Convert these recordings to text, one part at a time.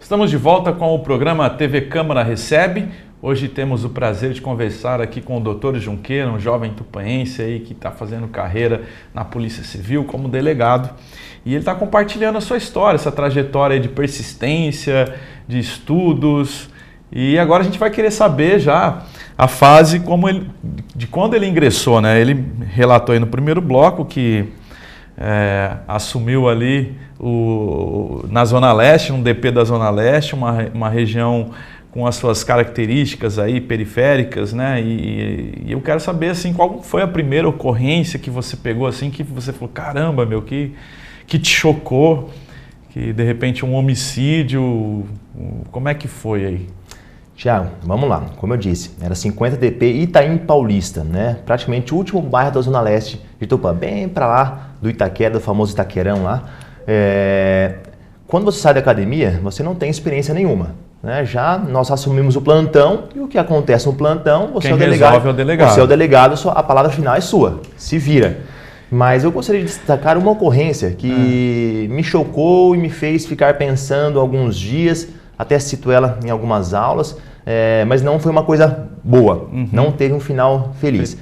Estamos de volta com o programa TV Câmara Recebe. Hoje temos o prazer de conversar aqui com o Dr. Junqueira, um jovem tupanense aí que está fazendo carreira na Polícia Civil como delegado. E ele está compartilhando a sua história, essa trajetória de persistência, de estudos. E agora a gente vai querer saber já a fase de quando ele ingressou, né? Ele relatou aí no primeiro bloco que assumiu ali na Zona Leste, um DP da Zona Leste, uma região com as suas características aí periféricas, né? E eu quero saber assim, qual foi a primeira ocorrência que você pegou assim, que você falou, caramba, meu, que te chocou, que de repente um homicídio, como é que foi aí? Tiago, vamos lá, como eu disse, era 50 DP Itaim Paulista, né? Praticamente o último bairro da Zona Leste de Tupã, bem para lá do Itaquera, do famoso Itaquerão lá. Quando você sai da academia, você não tem experiência nenhuma, né? Já nós assumimos o plantão e o que acontece no plantão, você é o delegado. Você é o delegado, a palavra final é sua, se vira. Mas eu gostaria de destacar uma ocorrência que me chocou e me fez ficar pensando alguns dias, até cito ela em algumas aulas, mas não foi uma coisa boa, não teve um final feliz. O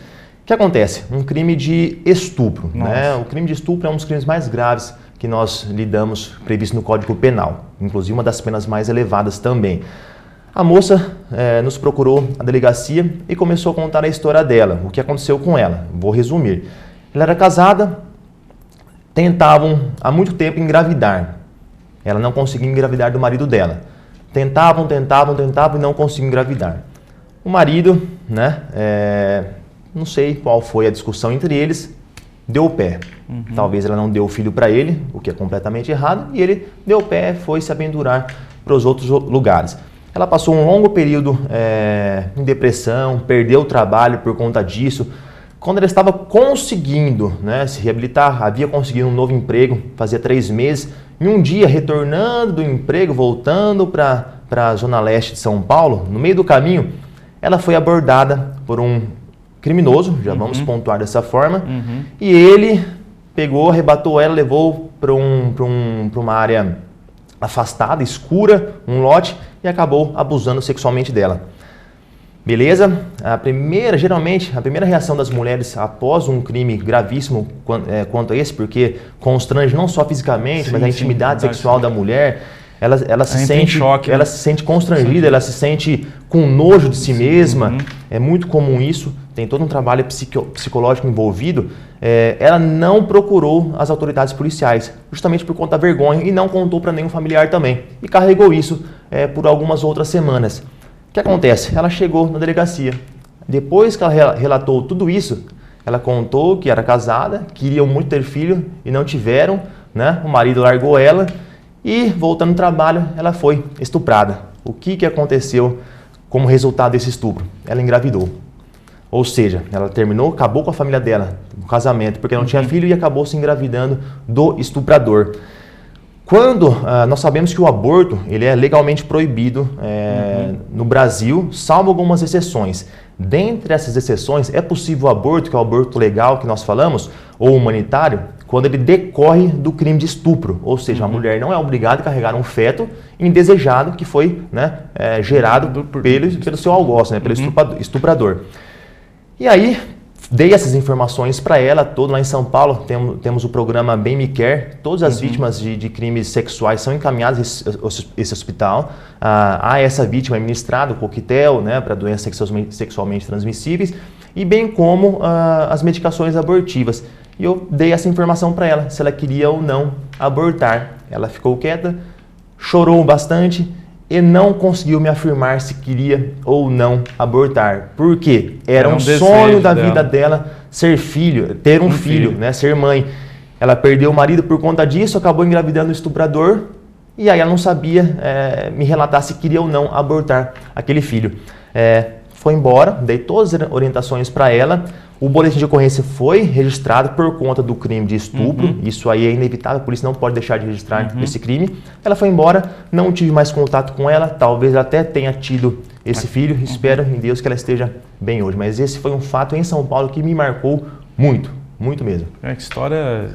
que acontece? Um crime de estupro, né? O crime de estupro é um dos crimes mais graves que nós lidamos, previsto no Código Penal, inclusive uma das penas mais elevadas também. A moça nos procurou a delegacia e começou a contar a história dela, o que aconteceu com ela. Vou resumir. Ela era casada, tentavam há muito tempo engravidar. Ela não conseguia engravidar do marido dela. Tentavam e não conseguiam engravidar. O marido, né, não sei qual foi a discussão entre eles, deu o pé. Talvez ela não deu o filho para ele, o que é completamente errado, e ele deu o pé, foi se aventurar para os outros lugares. Ela passou um longo período em depressão, perdeu o trabalho por conta disso. Quando ela estava conseguindo, né, se reabilitar, havia conseguido um novo emprego, fazia 3 meses, e um dia, retornando do emprego, voltando para a Zona Leste de São Paulo, no meio do caminho, ela foi abordada por um criminoso, já vamos pontuar dessa forma, e ele pegou, arrebatou ela, levou para uma área afastada, escura, um lote, e acabou abusando sexualmente dela. Beleza? Geralmente, a primeira reação das mulheres após um crime gravíssimo quanto a esse, porque constrange não só fisicamente, mas a intimidade sexual da mulher, ela se sente choque, ela se sente constrangida, ela se sente com nojo de si mesma. É muito comum isso, tem todo um trabalho psicológico envolvido. Ela não procurou as autoridades policiais, justamente por conta da vergonha, e não contou para nenhum familiar também, e carregou isso por algumas outras semanas. O que acontece? Ela chegou na delegacia. Depois que ela relatou tudo isso, ela contou que era casada, queriam muito ter filho e não tiveram, né? O marido largou ela e, voltando ao trabalho, ela foi estuprada. O que aconteceu como resultado desse estupro? Ela engravidou. Ou seja, ela acabou com a família dela, o casamento, porque não tinha filho, e acabou se engravidando do estuprador. Quando nós sabemos que o aborto ele é legalmente proibido no Brasil, salvo algumas exceções. Dentre essas exceções, é possível o aborto, que é o aborto legal que nós falamos, ou humanitário, quando ele decorre do crime de estupro. Ou seja, a mulher não é obrigada a carregar um feto indesejado que foi, né, gerado pelo seu algoz, né, pelo estuprador. E aí, dei essas informações para ela, todo lá em São Paulo, temos o programa Bem Me Quer, todas as vítimas de crimes sexuais são encaminhadas a esse hospital. A essa vítima é ministrado o coquetel, né, para doenças sexualmente transmissíveis, e bem como as medicações abortivas. E eu dei essa informação para ela, se ela queria ou não abortar. Ela ficou quieta, chorou bastante, e não conseguiu me afirmar se queria ou não abortar. Por quê? Era um sonho da vida dela ter um filho, né, ser mãe. Ela perdeu o marido por conta disso, acabou engravidando o estuprador, e aí ela não sabia me relatar se queria ou não abortar aquele filho. Foi embora, dei todas as orientações para ela. O boletim de ocorrência foi registrado por conta do crime de estupro. Isso aí é inevitável, a polícia não pode deixar de registrar esse crime. Ela foi embora, não tive mais contato com ela, talvez ela até tenha tido esse filho. Espero em Deus que ela esteja bem hoje. Mas esse foi um fato em São Paulo que me marcou muito. muito mesmo. Que história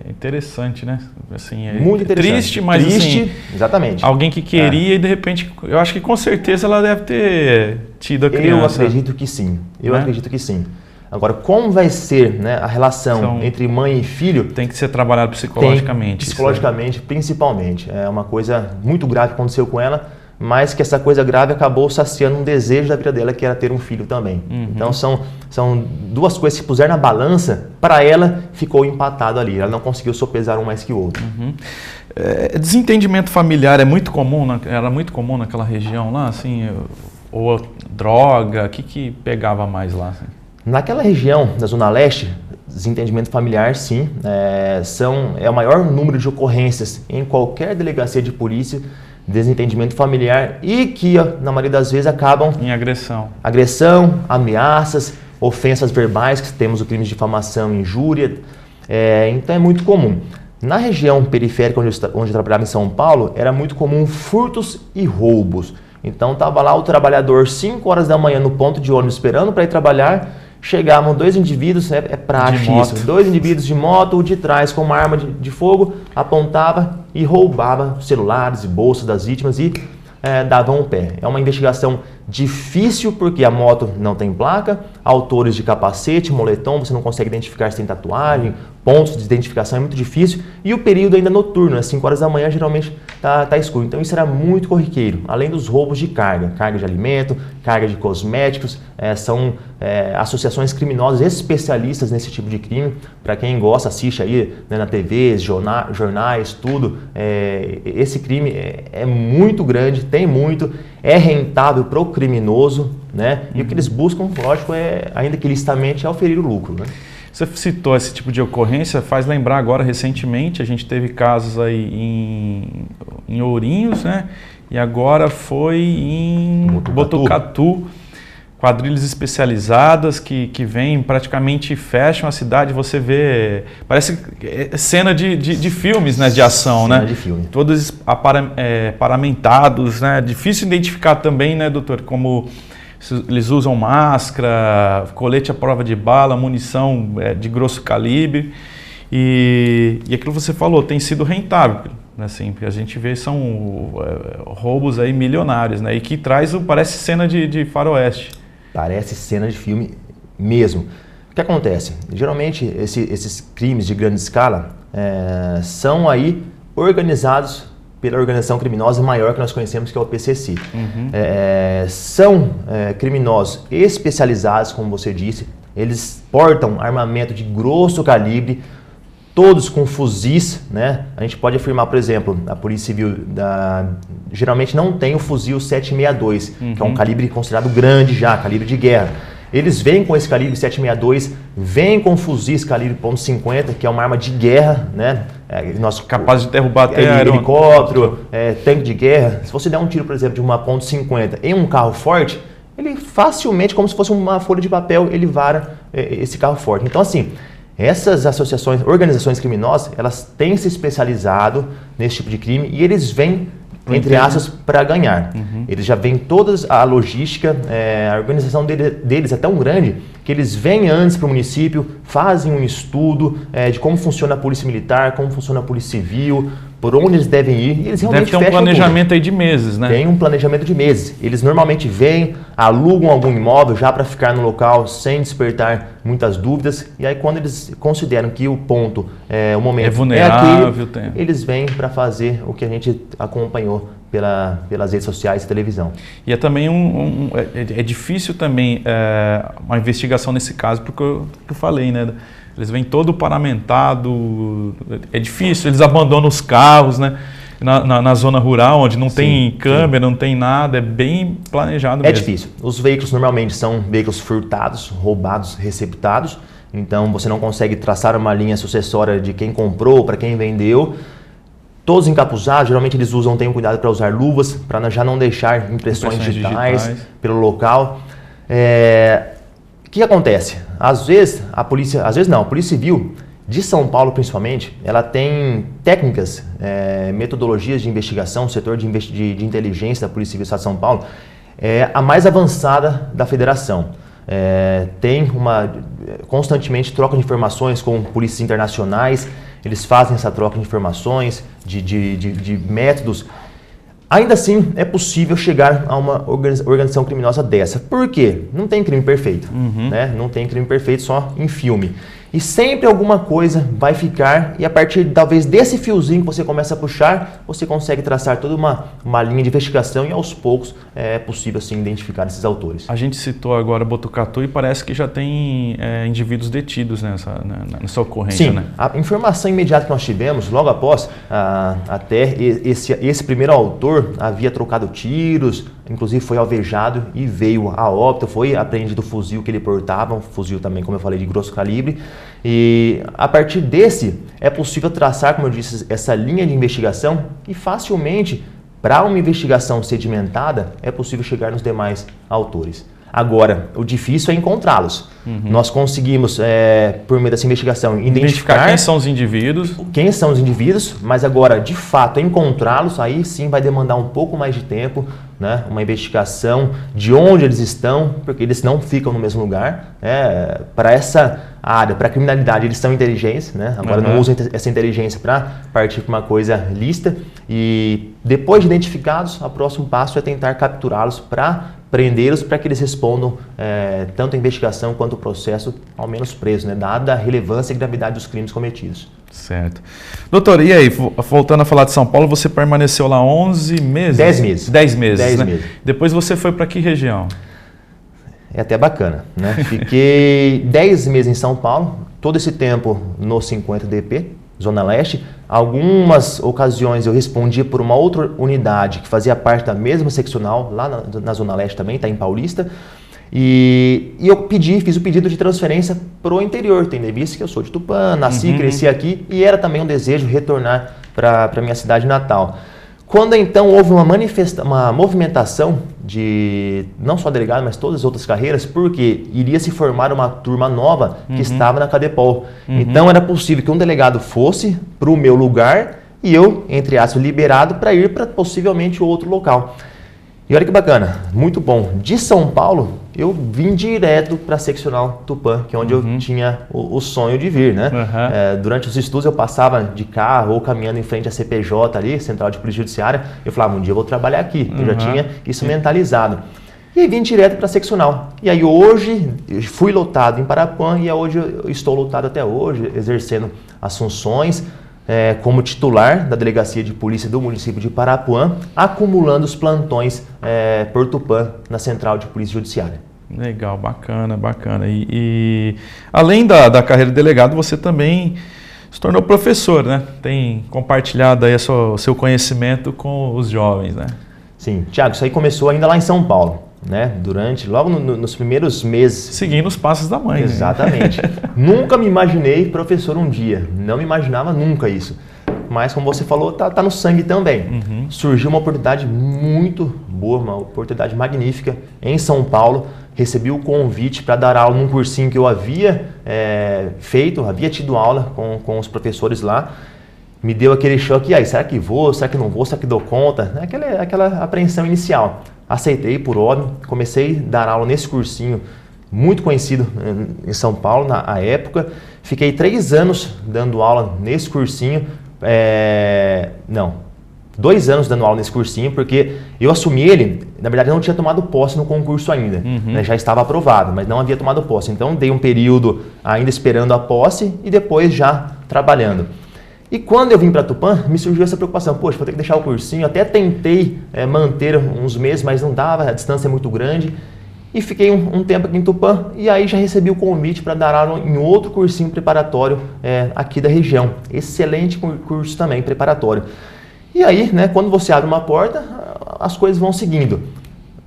interessante, né? Assim, muito interessante. Triste, mas triste, assim, exatamente. Alguém que queria e de repente, eu acho que com certeza ela deve ter tido a criança. Eu acredito que sim, acredito que sim. Agora, como vai ser, né, a relação entre mãe e filho? Tem que ser trabalhado psicologicamente. Psicologicamente, principalmente. É uma coisa muito grave que aconteceu com ela, mas que essa coisa grave acabou saciando um desejo da vida dela, que era ter um filho também. Então, são duas coisas que puseram na balança, para ela ficou empatado ali. Ela não conseguiu sopesar um mais que o outro. Desentendimento familiar é muito comum, era muito comum naquela região lá, assim, ou droga, o que pegava mais lá? Assim? Naquela região da Zona Leste, desentendimento familiar, sim, é o maior número de ocorrências em qualquer delegacia de polícia, desentendimento familiar e que, na maioria das vezes, acabam em agressão. Agressão, ameaças, ofensas verbais, que temos o crime de difamação e injúria, então é muito comum. Na região periférica onde eu trabalhava em São Paulo, era muito comum furtos e roubos. Então estava lá o trabalhador 5 horas da manhã no ponto de ônibus esperando para ir trabalhar. Chegavam dois indivíduos, é prático isso, dois indivíduos de moto, o de trás com uma arma de fogo, apontava e roubava celulares e bolsas das vítimas e davam o pé. É uma investigação difícil porque a moto não tem placa, autores de capacete, moletom, você não consegue identificar se tem tatuagem, pontos de identificação é muito difícil e o período ainda noturno, às 5 horas da manhã geralmente tá escuro. Então isso era muito corriqueiro, além dos roubos de carga de alimento, carga de cosméticos, são associações criminosas especialistas nesse tipo de crime. Para quem gosta, assiste aí, né, na TV, jornais, tudo, esse crime é muito grande, tem muito, é rentável para o criminoso, né? E o que eles buscam, lógico, ainda que ilicitamente, é oferir o lucro, né? Você citou esse tipo de ocorrência, faz lembrar agora, recentemente, a gente teve casos aí em Ourinhos, né? E agora foi em Botucatu, quadrilhas especializadas que vêm, praticamente fecham a cidade, você vê, parece cena de filmes, né, de ação, cena né? De filme. Todos paramentados, né? Difícil identificar também, né, doutor, como eles usam máscara, colete à prova de bala, munição de grosso calibre e aquilo que você falou tem sido rentável, né? Assim, a gente vê são roubos aí milionários, né? E que parece cena de faroeste. Parece cena de filme mesmo. O que acontece? Geralmente esses crimes de grande escala são aí organizados pela organização criminosa maior que nós conhecemos, que é o PCC. São criminosos especializados, como você disse, eles portam armamento de grosso calibre, todos com fuzis, né? A gente pode afirmar, por exemplo, a Polícia Civil geralmente não tem o fuzil 762, que é um calibre considerado grande já, calibre de guerra. Eles vêm com esse calibre 762, vêm com fuzis calibre .50, que é uma arma de guerra, né? Capaz de derrubar até helicóptero, tanque de guerra. Se você der um tiro, por exemplo, de uma .50 em um carro forte, ele facilmente, como se fosse uma folha de papel, ele vara esse carro forte. Então, assim, essas associações, organizações criminosas, elas têm se especializado nesse tipo de crime e eles vêm, entre aspas, para ganhar. Eles já vêm toda a logística, a organização deles é tão grande que eles vêm antes para o município, fazem um estudo de como funciona a polícia militar, como funciona a polícia civil, por onde eles devem ir, e eles realmente deve ter um planejamento aí de meses, né? Tem um planejamento de meses. Eles normalmente vêm, alugam algum imóvel já para ficar no local sem despertar muitas dúvidas, e aí quando eles consideram que o ponto, o momento vulnerável, aquele, eles vêm para fazer o que a gente acompanhou pelas redes sociais e televisão. E é também é difícil também uma investigação nesse caso, porque eu falei, né? Eles vêm todo paramentado, é difícil, eles abandonam os carros, né? Na zona rural, onde não tem câmera, não tem nada, é bem planejado mesmo. É difícil. Os veículos normalmente são veículos furtados, roubados, receptados, então você não consegue traçar uma linha sucessória de quem comprou para quem vendeu. Todos encapuzados, geralmente eles tenham cuidado para usar luvas, para já não deixar impressões digitais pelo local. O que acontece? Às vezes a Polícia Civil de São Paulo, principalmente, ela tem técnicas, metodologias de investigação, o setor de inteligência da Polícia Civil do Estado de São Paulo é a mais avançada da federação. Tem constantemente trocam de informações com polícias internacionais, eles fazem essa troca de informações, de métodos. Ainda assim, é possível chegar a uma organização criminosa dessa. Por quê? Não tem crime perfeito, né? Não tem crime perfeito só em filme. E sempre alguma coisa vai ficar, e a partir talvez desse fiozinho que você começa a puxar, você consegue traçar toda uma linha de investigação e aos poucos é possível assim identificar esses autores. A gente citou agora Botucatu e parece que já tem indivíduos detidos nessa ocorrência, Sim, né? A informação imediata que nós tivemos, logo após, até esse primeiro autor havia trocado tiros, inclusive foi alvejado e veio a óbito, foi apreendido o fuzil que ele portava, um fuzil também, como eu falei, de grosso calibre. E a partir desse é possível traçar, como eu disse, essa linha de investigação e facilmente, para uma investigação sedimentada, é possível chegar nos demais autores. Agora, o difícil é encontrá-los. Nós conseguimos, por meio dessa investigação, identificar quem são os indivíduos. Quem são os indivíduos, mas agora, de fato, encontrá-los, aí sim vai demandar um pouco mais de tempo, né? Uma investigação de onde eles estão, porque eles não ficam no mesmo lugar. Para essa área, para a criminalidade, eles são inteligentes, né? Agora não usam essa inteligência para partir para uma coisa lícita. E depois de identificados, o próximo passo é tentar capturá-los para prendê-los para que eles respondam tanto a investigação quanto o processo, ao menos preso, né? Dada a relevância e gravidade dos crimes cometidos. Certo. Doutor, e aí, voltando a falar de São Paulo, você permaneceu lá 11 meses? 10 meses. 10 meses, 10 né? meses. Depois você foi para que região? É até bacana, né? Fiquei 10 meses em São Paulo, todo esse tempo no 50DP, Zona Leste. Algumas ocasiões eu respondia por uma outra unidade que fazia parte da mesma seccional, lá na Zona Leste também, está em Paulista. E eu fiz o pedido de transferência para o interior, tendo em vista que eu sou de Tupã, nasci, cresci aqui e era também um desejo retornar para a minha cidade natal. Quando então houve uma movimentação de não só delegado, mas todas as outras carreiras, porque iria se formar uma turma nova que estava na Cadepol. Então era possível que um delegado fosse para o meu lugar e eu, entre aspas, liberado para ir para possivelmente outro local. E olha que bacana, muito bom. De São Paulo, eu vim direto para a seccional Tupã, que é onde eu tinha o sonho de vir, né? Durante os estudos eu passava de carro ou caminhando em frente à CPJ ali, Central de Polícia Judiciária, eu falava, um dia eu vou trabalhar aqui, eu já tinha isso mentalizado. E aí vim direto para a seccional. E aí hoje, eu fui lotado em Parapuã e hoje eu estou lotado até hoje, exercendo as funções, como titular da Delegacia de Polícia do município de Parapuã, acumulando os plantões por Tupã na Central de Polícia Judiciária. Legal, bacana, bacana. E além da carreira de delegado, você também se tornou professor, né? Tem compartilhado aí o seu conhecimento com os jovens, né? Sim, Tiago, isso aí começou ainda lá em São Paulo, né? Logo nos primeiros meses. Seguindo os passos da mãe. Exatamente. Né? Nunca me imaginei professor um dia, não me imaginava nunca isso. Mas como você falou, tá no sangue também. Surgiu uma oportunidade muito boa, uma oportunidade magnífica em São Paulo. Recebi o convite para dar aula num cursinho que eu havia havia tido aula com os professores lá. Me deu aquele choque, e aí, será que vou, será que não vou, será que dou conta? Aquela apreensão inicial. Aceitei por óbvio, comecei a dar aula nesse cursinho muito conhecido em São Paulo na época. Fiquei 3 anos dando aula nesse cursinho, 2 anos dando aula nesse cursinho, porque eu assumi ele, na verdade não tinha tomado posse no concurso ainda, né, já estava aprovado, mas não havia tomado posse. Então dei um período ainda esperando a posse e depois já trabalhando. E quando eu vim para Tupã, me surgiu essa preocupação, poxa, vou ter que deixar o cursinho, até tentei manter uns meses, mas não dava, a distância é muito grande. E fiquei um tempo aqui em Tupã e aí já recebi o convite para dar aula em outro cursinho preparatório aqui da região. Excelente curso também, preparatório. E aí, né, quando você abre uma porta, as coisas vão seguindo.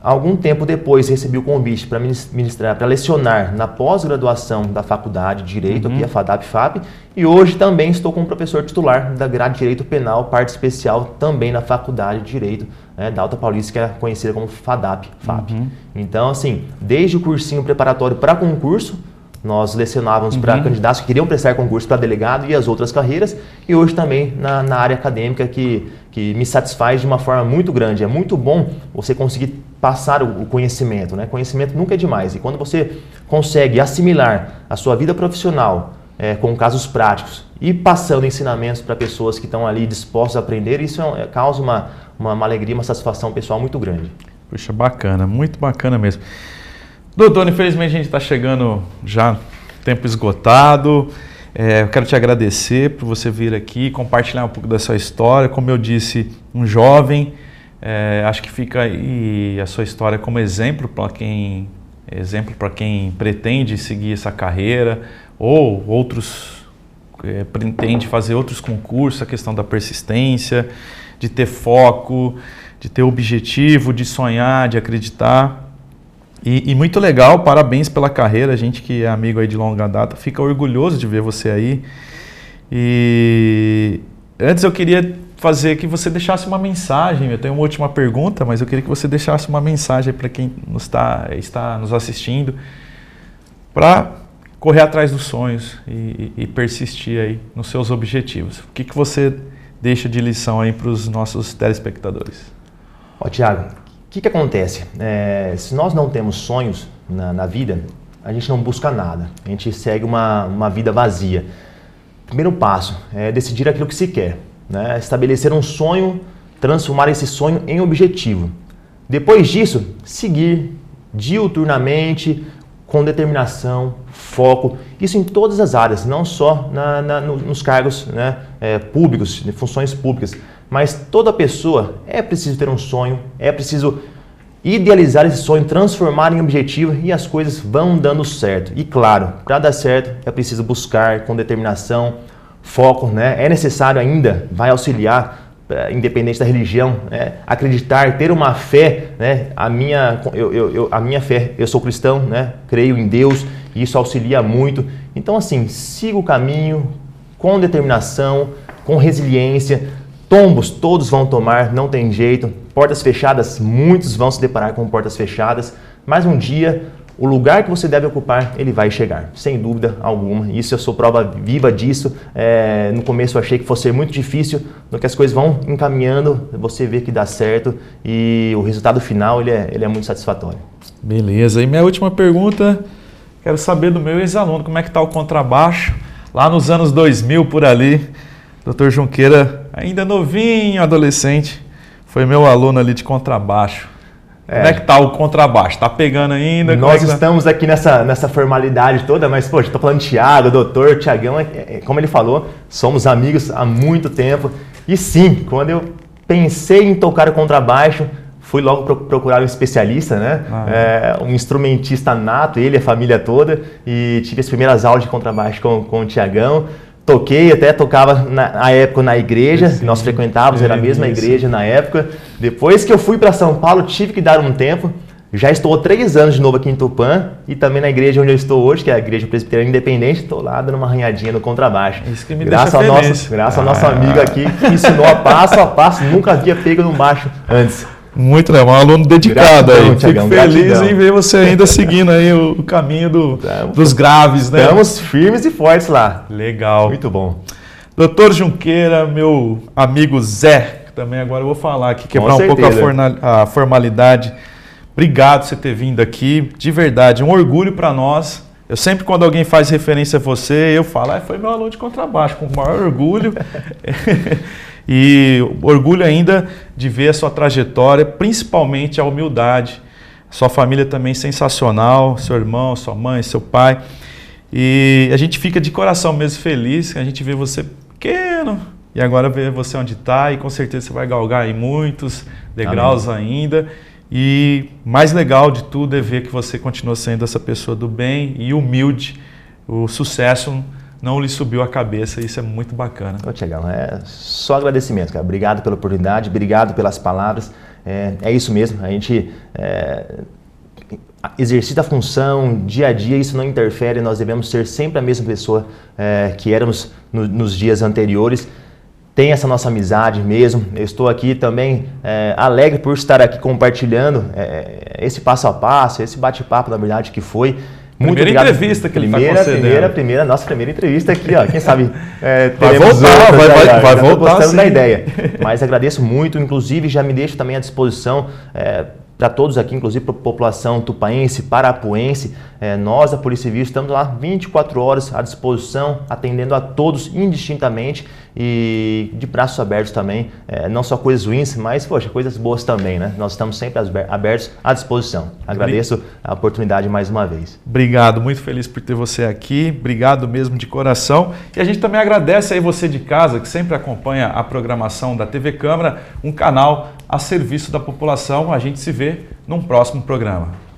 Algum tempo depois recebi o convite para ministrar, para lecionar na pós-graduação da Faculdade de Direito, aqui a FADAP-FAP, e hoje também estou como professor titular da grade de Direito Penal, parte especial também na Faculdade de Direito da Alta Paulista, que é conhecida como FADAP-FAP. Então, assim, desde o cursinho preparatório para concurso, nós lecionávamos para candidatos que queriam prestar concurso para delegado e as outras carreiras, e hoje também na área acadêmica que me satisfaz de uma forma muito grande. É muito bom você conseguir passar o conhecimento, né? Conhecimento nunca é demais. E quando você consegue assimilar a sua vida profissional com casos práticos e passando ensinamentos para pessoas que estão ali dispostas a aprender, isso causa uma alegria, uma satisfação pessoal muito grande. Puxa, bacana, muito bacana mesmo. Doutor, infelizmente a gente está chegando já tempo esgotado. Eu quero te agradecer por você vir aqui compartilhar um pouco da sua história. Como eu disse, um jovem, acho que fica aí a sua história como exemplo para quem pretende seguir essa carreira ou outros pretende fazer outros concursos, a questão da persistência, de ter foco, de ter objetivo, de sonhar, de acreditar. E muito legal, parabéns pela carreira, a gente que é amigo aí de longa data fica orgulhoso de ver você aí. E antes eu queria fazer que você deixasse uma mensagem, eu tenho uma última pergunta, mas eu queria que você deixasse uma mensagem para quem está nos assistindo, para correr atrás dos sonhos e persistir aí nos seus objetivos. O que você deixa de lição aí para os nossos telespectadores? Tiago, o que acontece? Se nós não temos sonhos na vida, a gente não busca nada, a gente segue uma vida vazia. Primeiro passo é decidir aquilo que se quer, né? Estabelecer um sonho, transformar esse sonho em objetivo. Depois disso, seguir diuturnamente, com determinação, foco, isso em todas as áreas, não só nos cargos, né, públicos, de funções públicas, mas toda pessoa é preciso ter um sonho, é preciso idealizar esse sonho, transformar em objetivo e as coisas vão dando certo. E claro, para dar certo é preciso buscar com determinação, foco, né? É necessário ainda, vai auxiliar, independente da religião, acreditar, ter uma fé, né? A minha fé, eu sou cristão, né? Creio em Deus e isso auxilia muito. Então assim, siga o caminho com determinação, com resiliência. Tombos todos vão tomar, não tem jeito. Portas fechadas, muitos vão se deparar com portas fechadas, mas um dia o lugar que você deve ocupar, ele vai chegar, sem dúvida alguma. Isso eu sou prova viva disso. No começo eu achei que fosse muito difícil, no que as coisas vão encaminhando, você vê que dá certo e o resultado final ele é muito satisfatório. Beleza, e minha última pergunta, quero saber do meu ex-aluno, como é que está o contrabaixo? Lá nos anos 2000, por ali, Dr. Junqueira, ainda novinho, adolescente, foi meu aluno ali de contrabaixo. Como é que tá o contrabaixo? Tá pegando ainda? Nós estamos aqui nessa formalidade toda, mas, poxa, tô falando Thiago, doutor, Thiagão, como ele falou, somos amigos há muito tempo. E sim, quando eu pensei em tocar o contrabaixo, fui logo procurar um especialista, né? Um instrumentista nato, ele, a família toda, e tive as primeiras aulas de contrabaixo com o Thiagão. Toquei, até tocava na época na igreja, nós frequentávamos, era a mesma igreja na época. Depois que eu fui para São Paulo, tive que dar um tempo. Já estou há 3 anos de novo aqui em Tupã e também na igreja onde eu estou hoje, que é a Igreja Presbiteriana Independente, estou lá dando uma arranhadinha no contrabaixo. Isso que me deixa feliz. Graças ao nosso amigo aqui, que me ensinou a passo, nunca havia pego no baixo antes. Muito legal, um aluno dedicado aí. Fico feliz em ver você ainda seguindo aí o caminho dos graves, né? Estamos firmes e fortes lá. Legal. Muito bom. Doutor Junqueira, meu amigo Zé, que também agora eu vou falar aqui, quebrar um pouco a formalidade. Obrigado por você ter vindo aqui, de verdade, um orgulho para nós. Eu sempre, quando alguém faz referência a você, eu falo, foi meu aluno de contrabaixo, com o maior orgulho. E orgulho ainda de ver a sua trajetória, principalmente a humildade. Sua família também sensacional, seu irmão, sua mãe, seu pai. E a gente fica de coração mesmo feliz, a gente vê você pequeno e agora vê você onde está e com certeza você vai galgar aí muitos degraus ainda. E mais legal de tudo é ver que você continua sendo essa pessoa do bem e humilde. O sucesso não lhe subiu a cabeça, isso é muito bacana. Tiagão, só agradecimento, cara. Obrigado pela oportunidade, obrigado pelas palavras. É isso mesmo, a gente exercita a função dia a dia, isso não interfere, nós devemos ser sempre a mesma pessoa que éramos nos dias anteriores. Tem essa nossa amizade mesmo. Eu estou aqui também alegre por estar aqui compartilhando esse passo a passo, esse bate-papo, na verdade, que foi. Muito primeira obrigado. Entrevista que ele está concedendo. Nossa primeira entrevista aqui, ó. Quem sabe vai voltar, vai voltar gostando da ideia. Mas agradeço muito, inclusive já me deixo também à disposição para todos aqui, inclusive para a população tupaense, parapuense. Nós da Polícia Civil estamos lá 24 horas à disposição, atendendo a todos indistintamente e de braços abertos também. Não só coisas ruins, mas, poxa, coisas boas também, né? Nós estamos sempre abertos à disposição. Agradeço a oportunidade mais uma vez. Obrigado, muito feliz por ter você aqui. Obrigado mesmo de coração. E a gente também agradece aí você de casa, que sempre acompanha a programação da TV Câmara, um canal a serviço da população. A gente se vê num próximo programa.